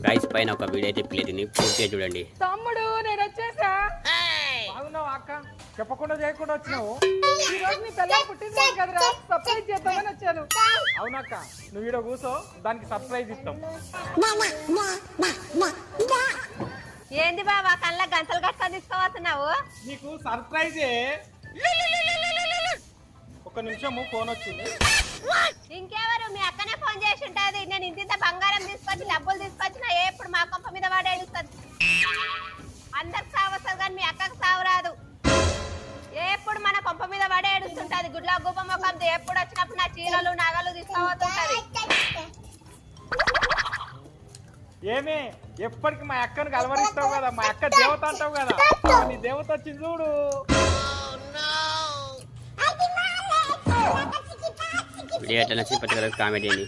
Rice పైన ఒక video అయితే ప్లేదని పూర్తిగా చూడండి. తమ్ముడు నేను వచ్చేసా. బాగున్నావు అక్క, చెప్పకుండా చేయకుండా వచ్చినావు. ఈ రోజు నీ పిల్లలు పుట్టినరోజు కదరా, సర్ప్రైజ్ చేద్దామని వచ్చాను. అవునక్క, నువ్వు ఈడ కూసో, దానికి సర్ప్రైజ్ ఇస్తాం. ఏంది బాబా కళ్ళ గంటలు కట్టుకొని తీసుకోవస్తున్నావు? నీకు సర్ప్రైజే. ఒక నిమిషము ఫోన్ వచ్చింది. ఇంకెవరు? మీ అక్కనే ఫోన్ చేసి ఉంటది. నేను ఇంత బంగారం తీసుకొచ్చి డబ్బులు తీసుకొచ్చిన ఎప్పుడు మా కొంప మీద వాడు ఏడుస్తుంది. అందరికి సావు వస్తుంది కానీ మీ అక్కకు సావు రాదు. ఎప్పుడు మన కొంప మీద వాడే ఏడుస్తుంటది. గుడ్ల గుబ్బ ముఖం ఎప్పుడు వచ్చినప్పుడు నా చీరలు నగలు తీసుకోవతుంటది. ఏమే ఎప్పటికి మా అక్కను కలవరిస్తావు కదా, మా అక్క దేవత అంటావు కదా, నీ దేవత వచ్చింది చూడు. వీడియో ఎట్లా నచ్చి ప్రతి కామెంట్ చేయండి.